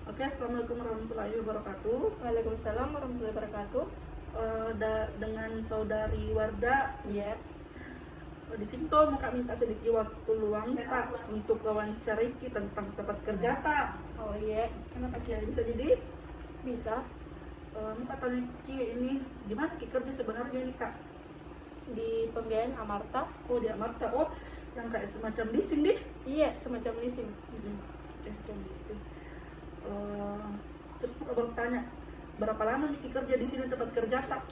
Oke, assalamualaikum warahmatullahi wabarakatuh. Waalaikumsalam warahmatullahi wabarakatuh. Dengan saudari Wardah, Iya. di sini tuh mau minta sedikit waktu luang tak untuk wawancara kita tentang tempat kerja tak. Oh iya, Kenapa Ki bisa jadi? bisa Mau tanya Ki ini gimana Ki kerja sebenarnya ini Kak? di pembiayaan Amarta. Oh di Amarta, oh yang kayak semacam leasing deh. Iya, semacam leasing. Oke, kayak gitu. Terus aku baru tanya, berapa lama nih Ki kerja di sini tempat kerja tak?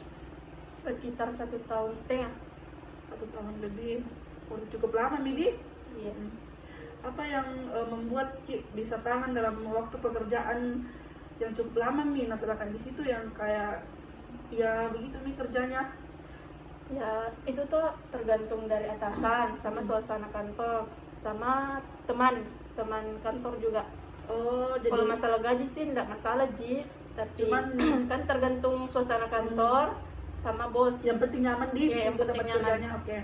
Sekitar 1,5 tahun. 1 tahun lebih. Udah cukup lama nih di. Iya. Apa yang membuat Ki bisa tahan dalam waktu pekerjaan yang cukup lama nih? Nah sedangkan di situ yang kayak ya begitu nih kerjanya. Ya, itu tuh tergantung dari atasan, sama suasana kantor, sama teman kantor juga. Oh jadi Kalau masalah gaji sih enggak masalah, Ji. Tapi Cuman- kan tergantung suasana kantor sama bos. yang penting nyaman di Iya, yang situ penting tempat nyaman. kerjanya. Oke.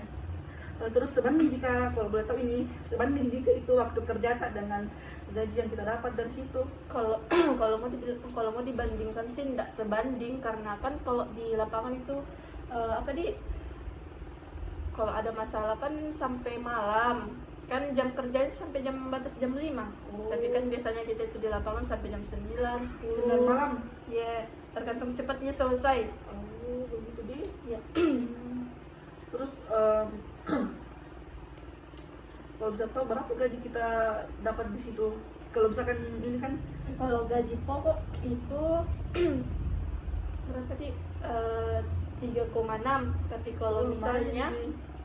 Terus sebanding jika kalau boleh tahu ini sebanding jika itu waktu kerja tak dengan gaji yang kita dapat dari situ. Kalau kalau mau dibandingkan sih enggak sebanding, karena kan kalau di lapangan itu kalau ada masalah kan sampai malam, kan jam kerja itu sampai jam batas jam 5. Oh. Tapi kan biasanya kita itu di lapangan sampai jam 9, 10 9 malam. ya, tergantung cepatnya selesai. Oh begitu di. Ya. Terus kalau bisa tahu berapa gaji kita dapat di situ? Kalau misalkan ini kan Kalau gaji pokok itu berapa di 3,6, tapi kalau misalnya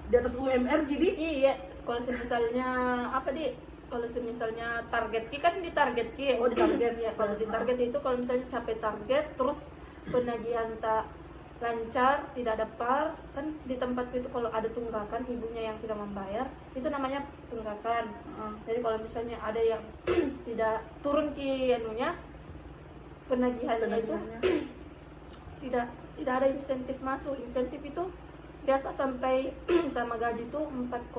di atas UMR jadi iya, kalau misalnya kalau misalnya target Ki kan di target Ki. Oh, di target. Ya, kalau di target itu kalau misalnya capai target terus penagihan tak lancar, tidak ada par, kan di tempat itu kalau ada tunggakan ibunya yang tidak membayar, itu namanya tunggakan. Jadi kalau misalnya ada yang tidak turun Ki anunya penagihannya itu tidak ada insentif masuk. Insentif itu biasa sampai sama gaji itu 4,5.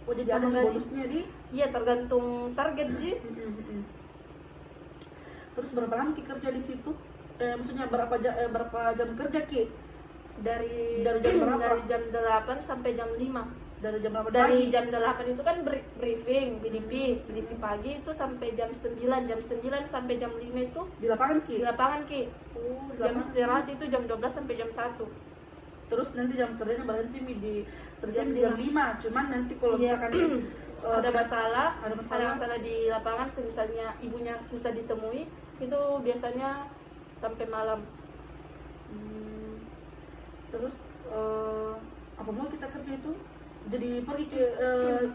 oh jadi Sama ada gaji. bonusnya di. Iya, tergantung target sih. Terus berapa lama Ki kerja di situ? Maksudnya berapa jam kerja Ki? Dari jam berapa? Dari jam 8 sampai jam 5. Dari jam berapa Dari pagi? jam 8 itu kan briefing BDP pagi itu sampai jam 9. Jam 9 sampai jam 5 itu Di lapangan Ki? di lapangan Ki. Oh, di Jam lapangan. istirahat itu jam 12 sampai jam 1. Terus nanti jam kerjanya berhenti di selesai Jam di jam 5. Cuman nanti kalau Iya. misalkan Ada masalah ada masalah. di lapangan, misalnya ibunya susah ditemui, itu biasanya sampai malam. Terus apa mau kita kerja itu? Jadi pergi ke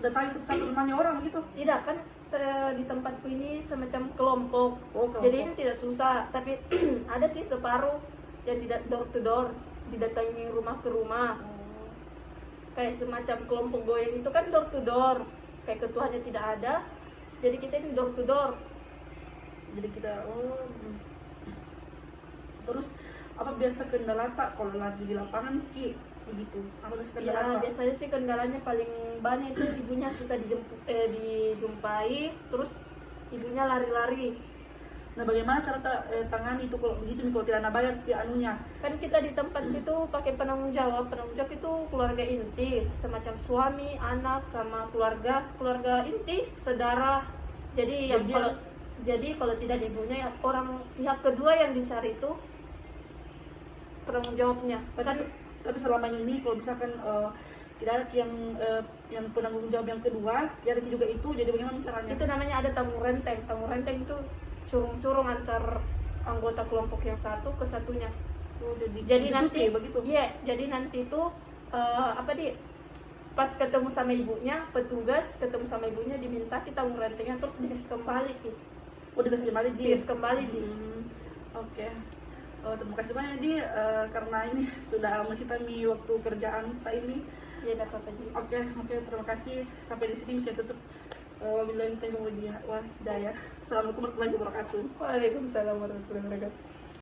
datangi satu-satu rumahnya orang gitu. Tidak kan, di tempatku ini semacam kelompok. Oh, kelompok. Jadi ini tidak susah, tapi ada sih separuh yang door to door, didatangi rumah ke rumah. Kayak semacam kelompok goyang itu kan door to door, kayak ketuanya tidak ada, jadi kita ini door to door. Jadi kita Terus apa biasa kendala tak kalau lagi di lapangan Ki begitu? Apa biasa kendala Ya, tak? biasanya sih kendalanya paling banyak itu ibunya susah dijumpai, terus ibunya lari-lari. Nah bagaimana cara tangani itu kalau begitu nih, kalau tidak ada bayar Ki anunya? Kan kita di tempat itu pakai penanggung jawab itu keluarga inti, semacam suami, anak, sama keluarga inti, saudara. Jadi kalau tidak ibunya, ya orang pihak kedua yang dicari itu penanggung jawabnya. Tapi selama ini kalau misalkan tidak ada yang penanggung jawab yang kedua, tidak ada juga itu, jadi bagaimana caranya? Itu namanya ada tanggung renteng. Tanggung renteng itu curung-curung antar anggota kelompok yang satu ke satunya. Oh, Jadi nanti begitu. iya, jadi nanti itu pas ketemu sama ibunya, petugas ketemu sama ibunya diminta kita tanggung rentengnya, terus dikasih kembali sih. Oh dikasih kembali Ji. Dikasih kembali sih. Oke. Terima kasih banyak Di karena ini sudah menyita waktu kerjaan kita ini. Ya, enggak apa-apa sih. Oke, terima kasih. Sampai di sini bisa tutup. Wabillahi taufiq wal hidayah. Assalamualaikum warahmatullahi wabarakatuh. Waalaikumsalam warahmatullahi wabarakatuh.